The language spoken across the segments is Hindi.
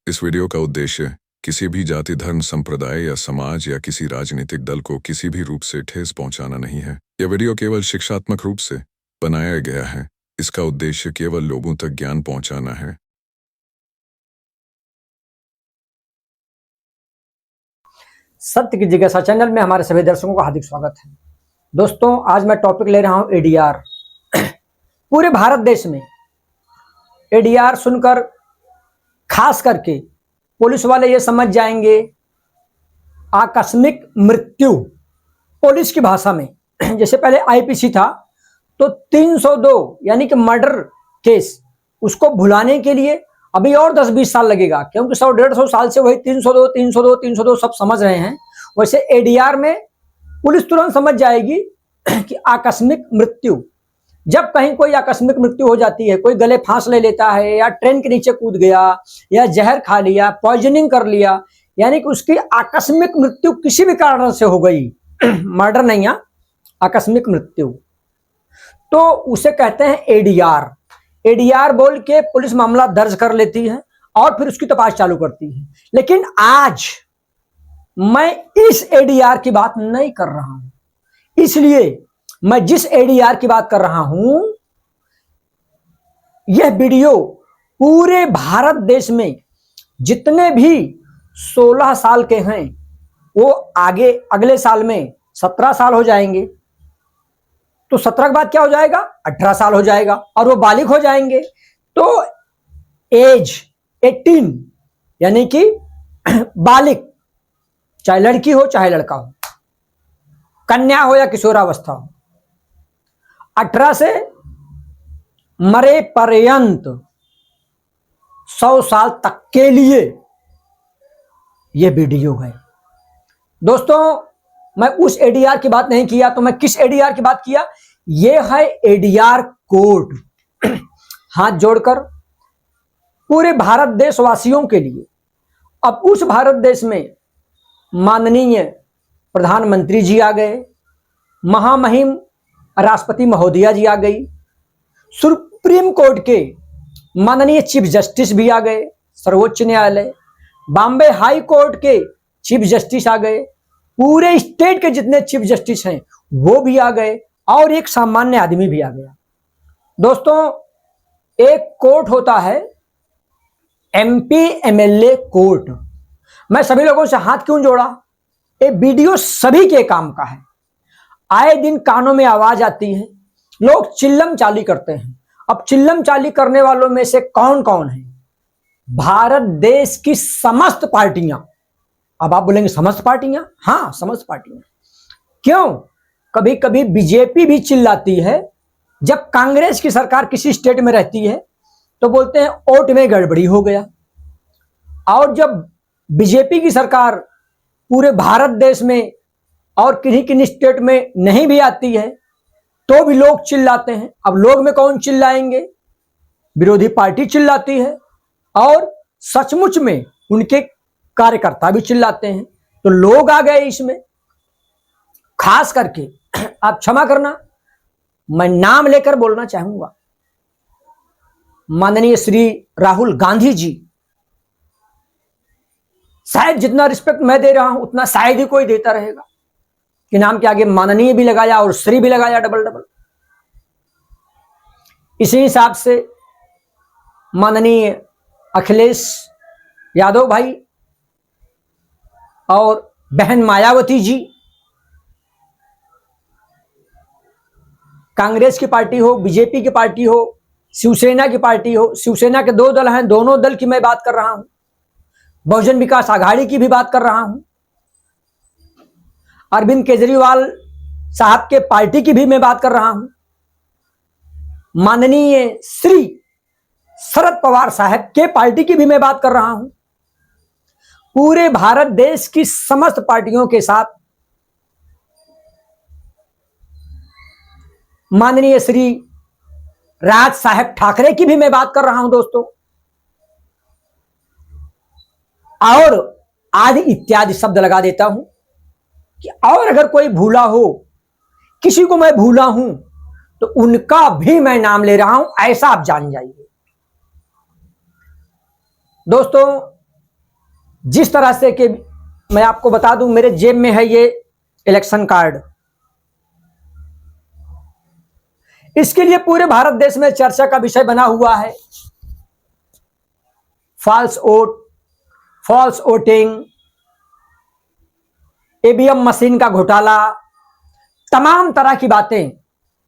इस वीडियो का उद्देश्य किसी भी जाति, धर्म, संप्रदाय या समाज या किसी राजनीतिक दल को किसी भी रूप से ठेस पहुंचाना नहीं है। यह वीडियो केवल शिक्षात्मक रूप से बनाया गया है। इसका उद्देश्य केवल लोगों तक ज्ञान पहुंचाना है। सत्य की जिज्ञासा चैनल में हमारे सभी दर्शकों का हार्दिक स्वागत है। दोस्तों, आज मैं टॉपिक ले रहा हूं एडीआर। पूरे भारत देश में एडीआर सुनकर खास करके पुलिस वाले ये समझ जाएंगे आकस्मिक मृत्यु। पुलिस की भाषा में जैसे पहले आईपीसी था तो 302 यानी कि मर्डर केस, उसको भुलाने के लिए अभी और 10-20 साल लगेगा, क्योंकि 100-150 साल से वही 302 सब समझ रहे हैं। वैसे एडीआर में पुलिस तुरंत समझ जाएगी कि आकस्मिक मृत्यु। जब कहीं कोई आकस्मिक मृत्यु हो जाती है, कोई गले फांस ले लेता है या ट्रेन के नीचे कूद गया या जहर खा लिया, पॉइजनिंग कर लिया, यानी कि उसकी आकस्मिक मृत्यु किसी भी कारण से हो गई, मर्डर नहीं है, आकस्मिक मृत्यु, तो उसे कहते हैं एडीआर। एडीआर बोल के पुलिस मामला दर्ज कर लेती है और फिर उसकी तपाश चालू करती है। लेकिन आज मैं इस एडीआर की बात नहीं कर रहा हूं, इसलिए मैं जिस एडीआर की बात कर रहा हूं, यह वीडियो पूरे भारत देश में जितने भी 16 साल के हैं वो आगे अगले साल में 17 साल हो जाएंगे, तो 17 के बाद क्या हो जाएगा, 18 साल हो जाएगा और वो बालिग हो जाएंगे। तो एज 18 यानी कि बालिग, चाहे लड़की हो चाहे लड़का हो, कन्या हो या किशोरावस्था हो, 18 से मरे पर्यंत 100 साल तक के लिए यह वीडियो है। दोस्तों, मैं उस एडीआर की बात नहीं किया तो मैं किस एडीआर की बात किया? यह है एडीआर कोड। हाथ जोड़कर पूरे भारत देशवासियों के लिए, अब उस भारत देश में माननीय प्रधानमंत्री जी आ गए, महामहिम राष्ट्रपति महोदया जी आ गई, सुप्रीम कोर्ट के माननीय चीफ जस्टिस भी आ गए, सर्वोच्च न्यायालय, बॉम्बे हाई कोर्ट के चीफ जस्टिस आ गए, पूरे स्टेट के जितने चीफ जस्टिस हैं वो भी आ गए और एक सामान्य आदमी भी आ गया। दोस्तों, एक कोर्ट होता है एमपी एमएलए कोर्ट। मैं सभी लोगों से हाथ क्यों जोड़ा? ये वीडियो सभी के काम का है। आए दिन कानों में आवाज आती है, लोग चिल्लम चाली करते हैं। अब चिल्लम चाली करने वालों में से कौन कौन है? भारत देश की समस्त पार्टियां। अब आप बोलेंगे समस्त पार्टियां? हाँ, समस्त पार्टियां। क्यों? कभी कभी बीजेपी भी चिल्लाती है। जब कांग्रेस की सरकार किसी स्टेट में रहती है तो बोलते हैं वोट में गड़बड़ी हो गया, और जब बीजेपी की सरकार पूरे भारत देश में और किन्हीं किन्हीं स्टेट में नहीं भी आती है तो भी लोग चिल्लाते हैं। अब लोग में कौन चिल्लाएंगे? विरोधी पार्टी चिल्लाती है और सचमुच में उनके कार्यकर्ता भी चिल्लाते हैं, तो लोग आ गए इसमें। खास करके आप क्षमा करना, मैं नाम लेकर बोलना चाहूंगा, माननीय श्री राहुल गांधी जी। शायद जितना रिस्पेक्ट मैं दे रहा हूं उतना शायद ही कोई देता रहेगा कि नाम के आगे माननीय भी लगाया और श्री भी लगाया, डबल डबल। इसी हिसाब से माननीय अखिलेश यादव भाई और बहन मायावती जी, कांग्रेस की पार्टी हो, बीजेपी की पार्टी हो, शिवसेना की पार्टी हो, शिवसेना के 2 दल हैं, दोनों दल की मैं बात कर रहा हूं, बहुजन विकास आघाड़ी की भी बात कर रहा हूं, अरविंद केजरीवाल साहब के पार्टी की भी मैं बात कर रहा हूं, माननीय श्री शरद पवार साहब के पार्टी की भी मैं बात कर रहा हूं। पूरे भारत देश की समस्त पार्टियों के साथ माननीय श्री राज साहब ठाकरे की भी मैं बात कर रहा हूं दोस्तों, और आदि इत्यादि शब्द लगा देता हूं कि और अगर कोई भूला हो, किसी को मैं भूला हूं तो उनका भी मैं नाम ले रहा हूं, ऐसा आप जान जाइए। दोस्तों, जिस तरह से कि मैं आपको बता दूं, मेरे जेब में है ये इलेक्शन कार्ड। इसके लिए पूरे भारत देश में चर्चा का विषय बना हुआ है। False vote, false voting, EVM machine का घोटाला, तमाम तरह की बातें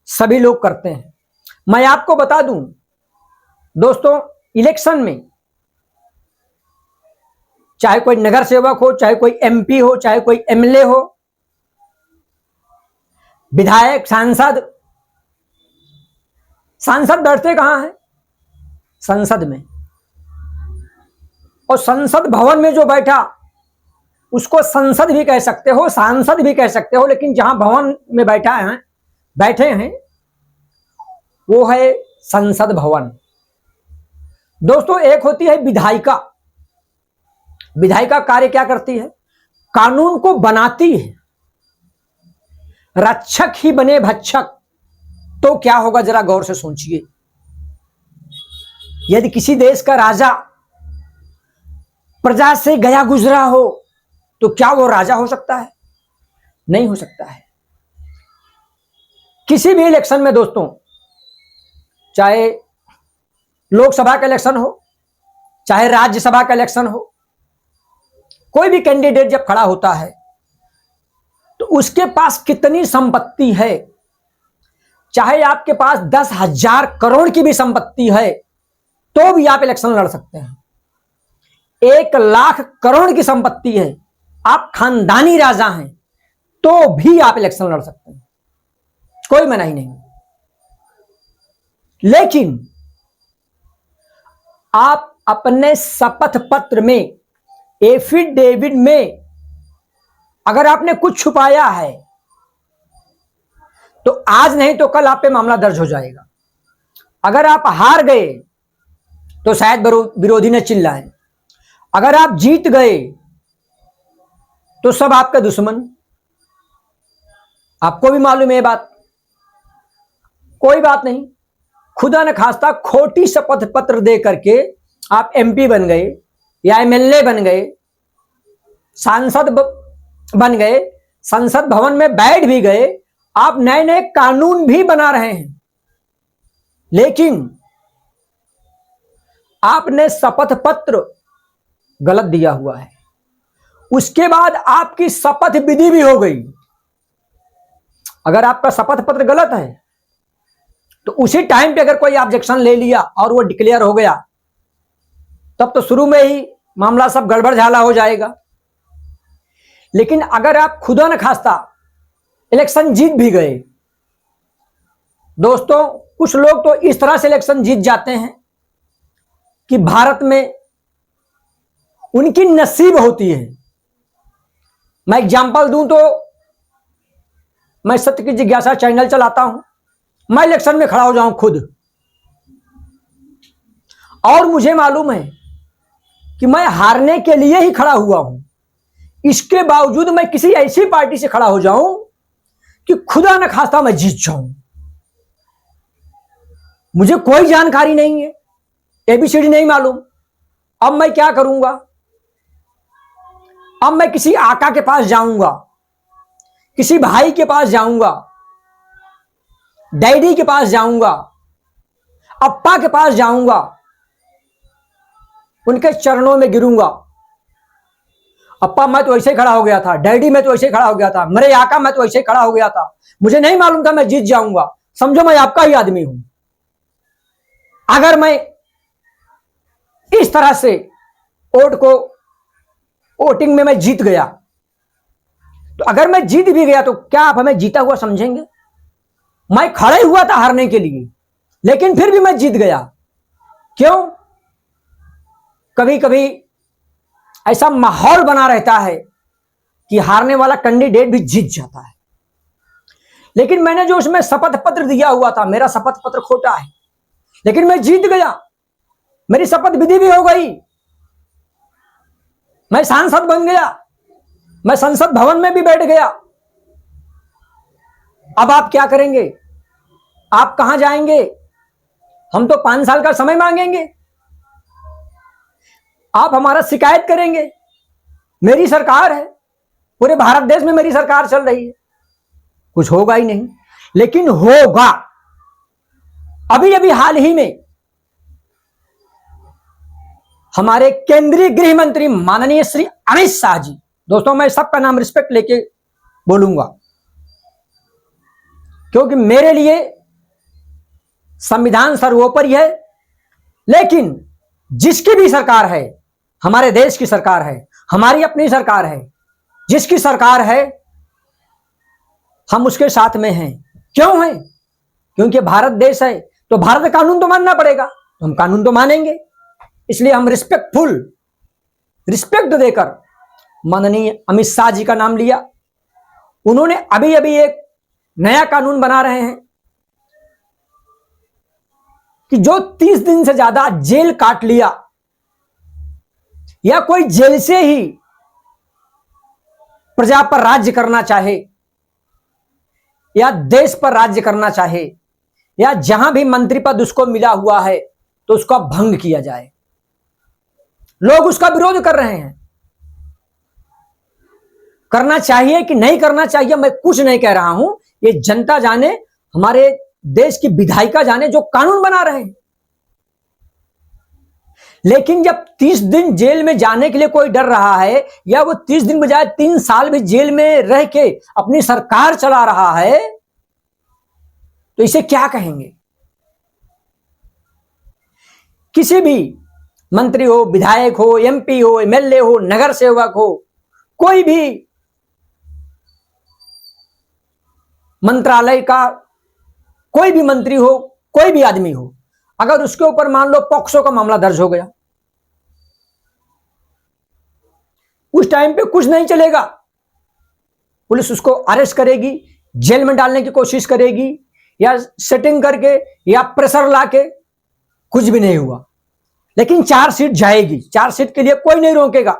सभी लोग करते हैं। मैं आपको बता दूं दोस्तों, इलेक्शन में चाहे कोई नगर सेवक हो, चाहे कोई एमपी हो, चाहे कोई एमएलए हो, विधायक, सांसद बैठते कहां हैं? संसद में। और संसद भवन में जो बैठा उसको संसद भी कह सकते हो, सांसद भी कह सकते हो, लेकिन जहां भवन में बैठे हैं वो है संसद भवन। दोस्तों, एक होती है विधायिका। विधायिका कार्य क्या करती है? कानून को बनाती है। रक्षक ही बने भक्षक, तो क्या होगा जरा गौर से सोचिए। यदि किसी देश का राजा प्रजा से गया गुजरा हो तो क्या वो राजा हो सकता है? नहीं हो सकता है। किसी भी इलेक्शन में दोस्तों, चाहे लोकसभा का इलेक्शन हो, चाहे राज्यसभा का इलेक्शन हो, कोई भी कैंडिडेट जब खड़ा होता है तो उसके पास कितनी संपत्ति है, चाहे आपके पास 10,000 करोड़ की भी संपत्ति है तो भी आप इलेक्शन लड़ सकते हैं। 1,00,000 करोड़ की संपत्ति है, आप खानदानी राजा हैं, तो भी आप इलेक्शन लड़ सकते हैं, कोई मनाही नहीं। लेकिन आप अपने शपथ पत्र में, एफिडेविट में अगर आपने कुछ छुपाया है तो आज नहीं तो कल आप पे मामला दर्ज हो जाएगा। अगर आप हार गए तो शायद विरोधी ने चिल्लाए, अगर आप जीत गए तो सब आपके दुश्मन। आपको भी मालूम है ये बात। कोई बात नहीं, खुदा न खास्ता खोटी शपथ पत्र दे करके आप एमपी बन गए या एमएलए बन गए, सांसद बन गए, संसद भवन में बैठ भी गए, आप नए नए कानून भी बना रहे हैं, लेकिन आपने शपथ पत्र गलत दिया हुआ है। उसके बाद आपकी शपथ विधि भी हो गई। अगर आपका शपथ पत्र गलत है तो उसी टाइम पे अगर कोई ऑब्जेक्शन ले लिया और वो डिक्लेयर हो गया, तब तो शुरू में ही मामला सब गड़बड़ झाला हो जाएगा। लेकिन अगर आप खुदा न खास्ता इलेक्शन जीत भी गए, दोस्तों कुछ लोग तो इस तरह से इलेक्शन जीत जाते हैं कि भारत में उनकी नसीब होती है। मैं एग्जांपल दूं तो मैं सत्य की जिज्ञासा चैनल चलाता हूं, मैं इलेक्शन में खड़ा हो जाऊं खुद, और मुझे मालूम है कि मैं हारने के लिए ही खड़ा हुआ हूं, इसके बावजूद मैं किसी ऐसी पार्टी से खड़ा हो जाऊं कि खुदा न खास्ता मैं जीत जाऊं। मुझे कोई जानकारी नहीं है, एबीसीडी नहीं मालूम। अब मैं क्या करूंगा? अब मैं किसी आका के पास जाऊंगा, किसी भाई के पास जाऊंगा, डैडी के पास जाऊंगा, अप्पा के पास जाऊंगा, उनके चरणों में गिरूंगा। अप्पा मैं तो ऐसे खड़ा हो गया था, डैडी मैं तो ऐसे खड़ा हो गया था, मेरे आका मैं तो ऐसे खड़ा हो गया था, मुझे नहीं मालूम था मैं जीत जाऊंगा, समझो मैं आपका ही आदमी हूं। अगर मैं इस तरह से वोटिंग में मैं जीत गया, तो अगर मैं जीत भी गया तो क्या आप हमें जीता हुआ समझेंगे? मैं खड़े हुआ था हारने के लिए, लेकिन फिर भी मैं जीत गया। क्यों? कभी कभी ऐसा माहौल बना रहता है कि हारने वाला कैंडिडेट भी जीत जाता है। लेकिन मैंने जो उसमें शपथ पत्र दिया हुआ था, मेरा शपथ पत्र खोटा है, लेकिन मैं जीत गया, मेरी शपथ विधि भी हो गई, मैं सांसद बन गया, मैं संसद भवन में भी बैठ गया। अब आप क्या करेंगे? आप कहां जाएंगे? हम तो 5 साल का समय मांगेंगे, आप हमारा शिकायत करेंगे, मेरी सरकार है, पूरे भारत देश में मेरी सरकार चल रही है, कुछ होगा ही नहीं। लेकिन होगा। अभी अभी हाल ही में हमारे केंद्रीय गृह मंत्री माननीय श्री अमित शाह जी, दोस्तों मैं सबका नाम रिस्पेक्ट लेके बोलूंगा, क्योंकि मेरे लिए संविधान सर्वोपरि है। लेकिन जिसकी भी सरकार है, हमारे देश की सरकार है, हमारी अपनी सरकार है, जिसकी सरकार है हम उसके साथ में हैं। क्यों हैं? क्योंकि भारत देश है तो भारत का कानून तो मानना पड़ेगा, तो हम कानून तो मानेंगे। इसलिए हम रिस्पेक्ट देकर माननीय अमित शाह जी का नाम लिया। उन्होंने अभी अभी एक नया कानून बना रहे हैं कि जो 30 दिन से ज्यादा जेल काट लिया या कोई जेल से ही प्रजा पर राज्य करना चाहे या देश पर राज्य करना चाहे या जहां भी मंत्री पद उसको मिला हुआ है तो उसका भंग किया जाए। लोग उसका विरोध कर रहे हैं। करना चाहिए कि नहीं करना चाहिए मैं कुछ नहीं कह रहा हूं, ये जनता जाने, हमारे देश की विधायिका जाने जो कानून बना रहे हैं। लेकिन जब 30 दिन जेल में जाने के लिए कोई डर रहा है या वो 30 दिन बजाय 3 साल भी जेल में रह के अपनी सरकार चला रहा है तो इसे क्या कहेंगे? किसी भी मंत्री हो, विधायक हो, एमपी हो, एमएलए हो, नगर सेवक हो, कोई भी मंत्रालय का कोई भी मंत्री हो, कोई भी आदमी हो, अगर उसके ऊपर मान लो पॉक्सो का मामला दर्ज हो गया, उस टाइम पे कुछ नहीं चलेगा। पुलिस उसको अरेस्ट करेगी, जेल में डालने की कोशिश करेगी या सेटिंग करके या प्रेशर लाके, कुछ भी नहीं हुआ। लेकिन चार्जशीट जाएगी, चार्जशीट के लिए कोई नहीं रोकेगा,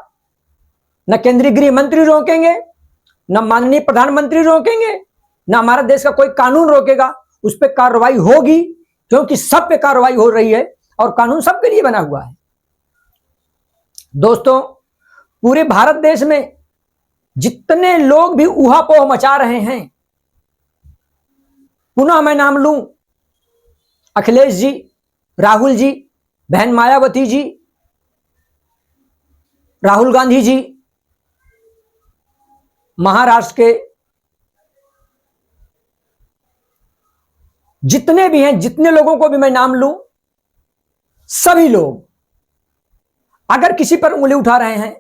न केंद्रीय गृह मंत्री रोकेंगे, न माननीय प्रधानमंत्री रोकेंगे, न हमारे देश का कोई कानून रोकेगा। उस पर कार्रवाई होगी क्योंकि सब पे कार्रवाई हो रही है और कानून सबके लिए बना हुआ है। दोस्तों, पूरे भारत देश में जितने लोग भी ऊहापोह मचा रहे हैं, पुनः मैं नाम लूं अखिलेश जी, राहुल जी, बहन मायावती जी, राहुल गांधी जी, महाराष्ट्र के जितने भी हैं, जितने लोगों को भी मैं नाम लूं, सभी लोग अगर किसी पर उंगली उठा रहे हैं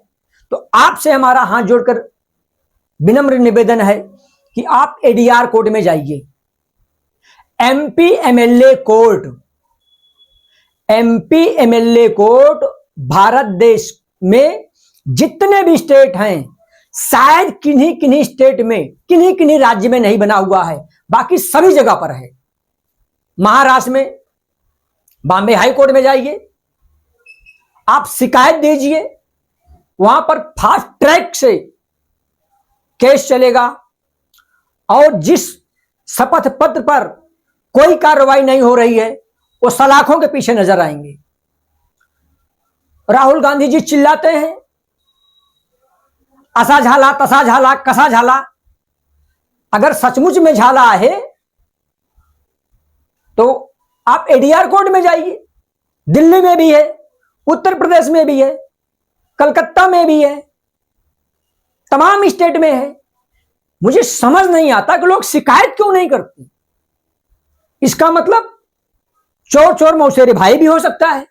तो आपसे हमारा हाथ जोड़कर विनम्र निवेदन है कि आप एडीआर कोर्ट में जाइए। एमपी एमएलए कोर्ट भारत देश में जितने भी स्टेट हैं, शायद किन्हीं किन्हीं स्टेट में, किन्हीं किन्हीं राज्य में नहीं बना हुआ है, बाकी सभी जगह पर है। महाराष्ट्र में बॉम्बे हाई कोर्ट में जाइए, आप शिकायत दीजिए, वहां पर फास्ट ट्रैक से केस चलेगा और जिस शपथ पत्र पर कोई कार्रवाई नहीं हो रही है वो सलाखों के पीछे नजर आएंगे। राहुल गांधी जी चिल्लाते हैं असा झाला, तसा झाला, कसा झाला। अगर सचमुच में झाला है तो आप एडीआर कोर्ट में जाइए। दिल्ली में भी है, उत्तर प्रदेश में भी है, कलकत्ता में भी है, तमाम स्टेट में है। मुझे समझ नहीं आता कि लोग शिकायत क्यों नहीं करते। इसका मतलब चोर चोर मौसेरे भाई भी हो सकता है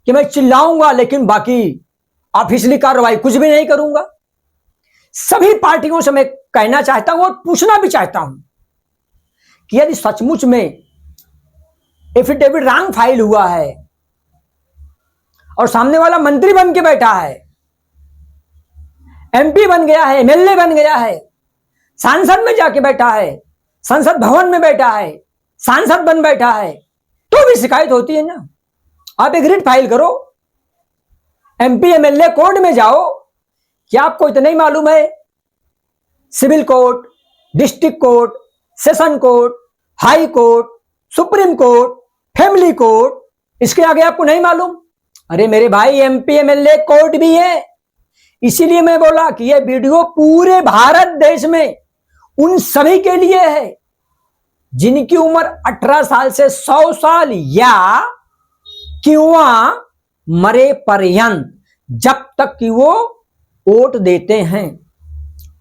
कि मैं चिल्लाऊंगा लेकिन बाकी ऑफिशियली कार्रवाई कुछ भी नहीं करूंगा। सभी पार्टियों से मैं कहना चाहता हूं और पूछना भी चाहता हूं कि यदि सचमुच में एफिडेविट रॉन्ग फाइल हुआ है और सामने वाला मंत्री बन के बैठा है, एमपी बन गया है, एमएलए बन गया है, सांसद में जाके बैठा है, संसद भवन में बैठा है, सांसद बन बैठा है, तो भी शिकायत होती है ना। आप एक रिट फाइल करो, एमपी एमएलए कोर्ट में जाओ। क्या आपको इतना ही मालूम है civil court, district court, session court, high court, supreme court, family court, इसके आगे आपको नहीं मालूम? अरे मेरे भाई, एमपी एमएलए कोर्ट भी है, इसीलिए मैं बोला कि यह वीडियो पूरे भारत देश में उन सभी के लिए है जिनकी उम्र 18 साल से 100 साल या किंवा मरे पर्यंत, जब तक कि वो वोट देते हैं।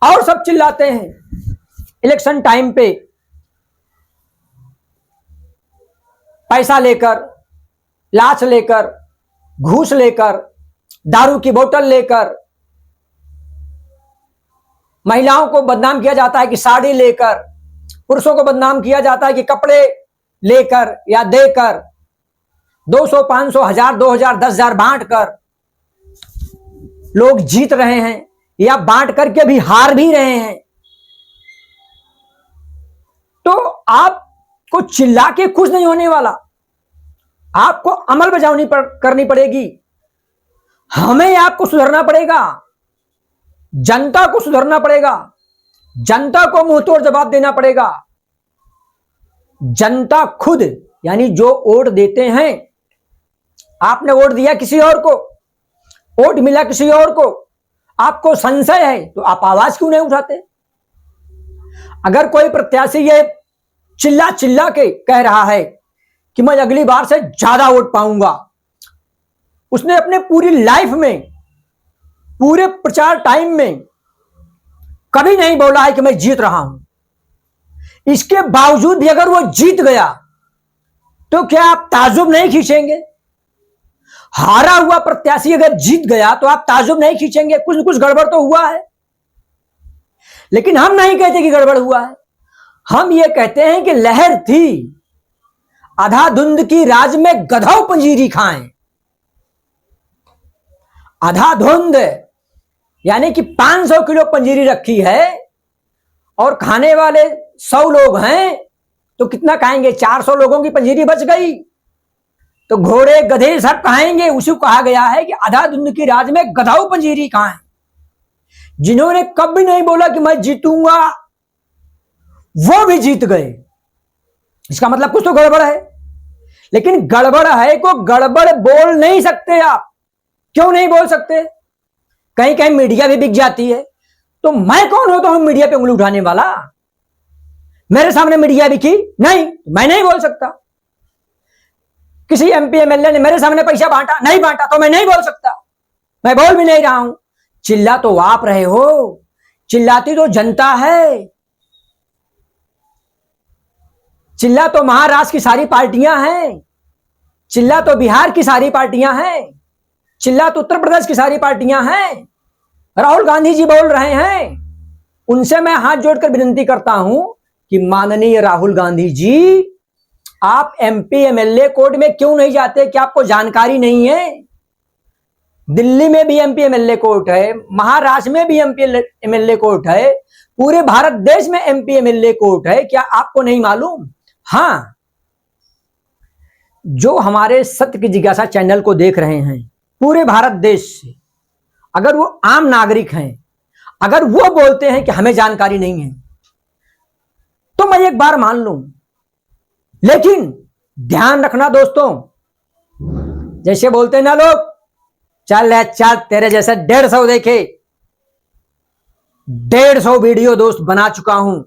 और सब चिल्लाते हैं इलेक्शन टाइम पे पैसा लेकर, लाच लेकर, घूस लेकर, दारू की बोतल लेकर, महिलाओं को बदनाम किया जाता है कि साड़ी लेकर, पुरुषों को बदनाम किया जाता है कि कपड़े लेकर या देकर, 200, 500, 1000, 2000, 10,000 बांट कर लोग जीत रहे हैं या बांट करके भी हार भी रहे हैं। तो आपको चिल्ला के खुश नहीं होने वाला, आपको अमल बजावनी करनी पड़ेगी। हमें आपको सुधरना पड़ेगा, जनता को सुधरना पड़ेगा, जनता को मुंहतोड़ जवाब देना पड़ेगा। जनता खुद, यानी जो वोट देते हैं, आपने वोट दिया किसी और को, वोट मिला किसी और को, आपको संशय है तो आप आवाज क्यों नहीं उठाते? अगर कोई प्रत्याशी ये चिल्ला चिल्ला के कह रहा है कि मैं अगली बार से ज्यादा वोट पाऊंगा, उसने अपने पूरी लाइफ में, पूरे प्रचार टाइम में कभी नहीं बोला है कि मैं जीत रहा हूं। इसके बावजूद भी अगर वो जीत गया तो क्या आप ताजुब नहीं खींचेंगे? हारा हुआ प्रत्याशी अगर जीत गया तो आप ताजुब नहीं खींचेंगे? कुछ न कुछ गड़बड़ तो हुआ है। लेकिन हम नहीं कहते कि गड़बड़ हुआ है, हम ये कहते हैं कि लहर थी, आधा धुंध की राज में गधौ पंजीरी खाएं। आधा धुंध यानी कि 500 किलो पंजीरी रखी है और खाने वाले 100 लोग हैं तो कितना खाएंगे? 400 लोगों की पंजीरी बच गई तो घोड़े गधे सब खाएंगे। उसी को कहा गया है कि आधा धुंध की राज में गधाऊ पंजीरी खाएं। जिन्होंने कभी नहीं बोला कि मैं जीतूंगा वो भी जीत गए। इसका मतलब कुछ तो गड़बड़ है। लेकिन गड़बड़ है को गड़बड़ बोल नहीं सकते आप। क्यों नहीं बोल सकते? कहीं कहीं मीडिया भी बिक जाती है। तो मैं कौन होता हूं मीडिया पे उंगली उठाने वाला? मेरे सामने मीडिया बिकी नहीं, मैं नहीं बोल सकता। किसी एमपी एमएलए ने मेरे सामने पैसा बांटा, नहीं बांटा तो मैं नहीं बोल सकता। मैं बोल भी नहीं रहा हूं। चिल्ला तो आप रहे हो, चिल्लाती तो जनता है। चिल्ला तो महाराष्ट्र की सारी पार्टियां हैं, चिल्ला तो बिहार की सारी पार्टियां हैं, चिल्ला तो उत्तर प्रदेश की सारी पार्टियां हैं। राहुल गांधी जी बोल रहे हैं। उनसे मैं हाथ जोड़कर विनती करता हूं कि माननीय राहुल गांधी जी, आप एमपी एमएलए कोर्ट में क्यों नहीं जाते? क्या आपको जानकारी नहीं है? दिल्ली में भी एमपी एमएलए कोर्ट है, महाराष्ट्र में भी एमपी एमएलए कोर्ट है, पूरे भारत देश में एमपी एमएलए कोर्ट है। क्या आपको नहीं मालूम? हां, जो हमारे सत्य की जिज्ञासा चैनल को देख रहे हैं पूरे भारत देश से, अगर वो आम नागरिक हैं, अगर वो बोलते हैं कि हमें जानकारी नहीं है तो मैं एक बार मान लूं। लेकिन ध्यान रखना दोस्तों, जैसे बोलते हैं ना लोग, चल चल तेरे जैसे 150 देखे, 150 वीडियो दोस्त बना चुका हूं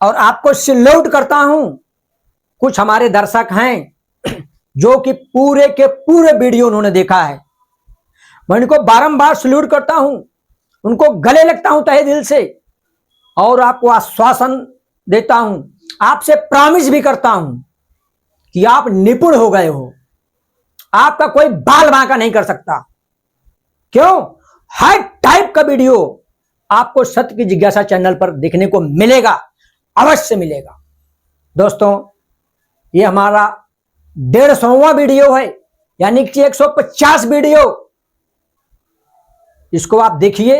और आपको सैल्यूट करता हूं। कुछ हमारे दर्शक हैं जो कि पूरे के पूरे वीडियो उन्होंने देखा है। मैं उनको बारंबार सैल्यूट करता हूं, उनको गले लगता हूं तहे दिल से और आपको आश्वासन देता हूं, आपसे प्रॉमिस भी करता हूं कि आप निपुण हो गए हो। आपका कोई बाल बांका नहीं कर सकता। क्यों? हर टाइप का वीडियो आपको सत्य की जिज्ञासा चैनल पर देखने को मिलेगा, अवश्य मिलेगा। दोस्तों, ये हमारा 150वां वीडियो है, यानी कि 150 वीडियो। इसको आप देखिए,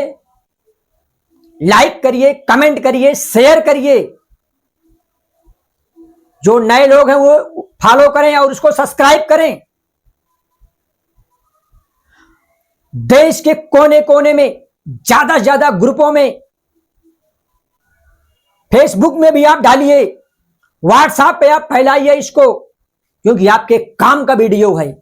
लाइक करिए, कमेंट करिए, शेयर करिए। जो नए लोग हैं वो फॉलो करें और उसको सब्सक्राइब करें। देश के कोने कोने में, ज्यादा से ज्यादा ग्रुपों में, फेसबुक में भी आप डालिए, व्हाट्सएप पे आप फैलाइए इसको, क्योंकि आपके काम का वीडियो है।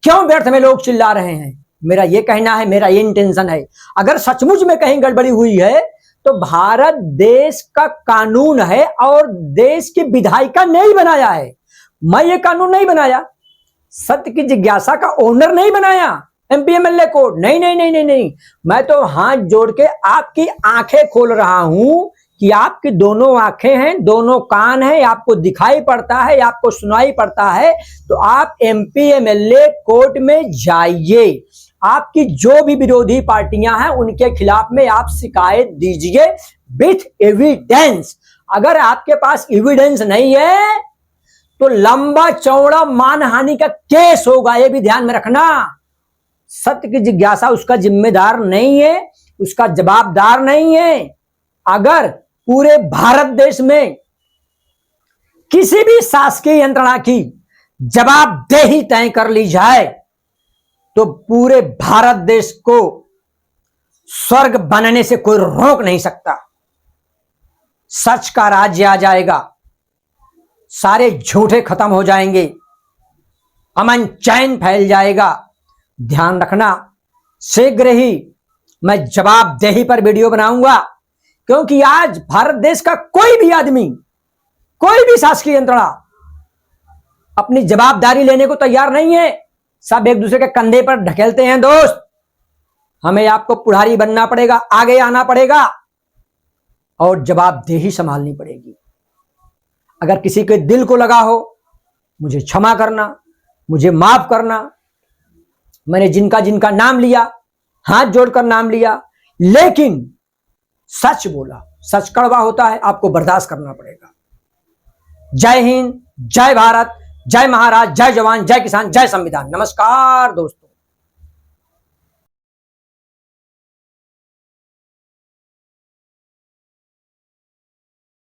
क्यों व्यर्थ में लोग चिल्ला रहे हैं? मेरा ये कहना है, मेरा ये इंटेंशन है। अगर सचमुच में कहीं गड़बड़ी हुई है तो भारत देश का कानून है और देश की विधायिका नहीं बनाया है। मैं ये कानून नहीं बनाया, सत्य की जिज्ञासा का ओनर नहीं बनाया, एमपी एमएलए कोड नहीं नहीं नहीं नहीं नहीं। मैं तो हाथ जोड़ के आपकी आंखें खोल रहा हूं कि आपकी दोनों आंखें हैं, दोनों कान हैं, आपको दिखाई पड़ता है, आपको सुनाई पड़ता है, तो आप एमपी एमएलए कोर्ट में जाइए। आपकी जो भी विरोधी पार्टियां हैं उनके खिलाफ में आप शिकायत दीजिए विथ एविडेंस। अगर आपके पास एविडेंस नहीं है तो लंबा चौड़ा मानहानि का केस होगा, यह भी ध्यान में रखना। सत्य की जिज्ञासा उसका जिम्मेदार नहीं है, उसका जवाबदार नहीं है। अगर पूरे भारत देश में किसी भी शासकीय यंत्रणा की जवाबदेही तय कर ली जाए तो पूरे भारत देश को स्वर्ग बनने से कोई रोक नहीं सकता। सच का राज्य आ जाएगा, सारे झूठे खत्म हो जाएंगे, अमन चैन फैल जाएगा। ध्यान रखना, शीघ्र ही मैं जवाबदेही पर वीडियो बनाऊंगा, क्योंकि आज भारत देश का कोई भी आदमी, कोई भी शासकीय यंत्रणा अपनी जवाबदारी लेने को तैयार नहीं है। सब एक दूसरे के कंधे पर ढकेलते हैं। दोस्त, हमें आपको पुढ़ारी बनना पड़ेगा, आगे आना पड़ेगा और जवाबदेही संभालनी पड़ेगी। अगर किसी के दिल को लगा हो, मुझे क्षमा करना, मुझे माफ करना। मैंने जिनका जिनका नाम लिया, हाथ जोड़कर नाम लिया, लेकिन सच बोला। सच कड़वा होता है, आपको बर्दाश्त करना पड़ेगा। जय हिंद, जय भारत, जय महाराज, जय जवान, जय किसान, जय संविधान। नमस्कार दोस्तों।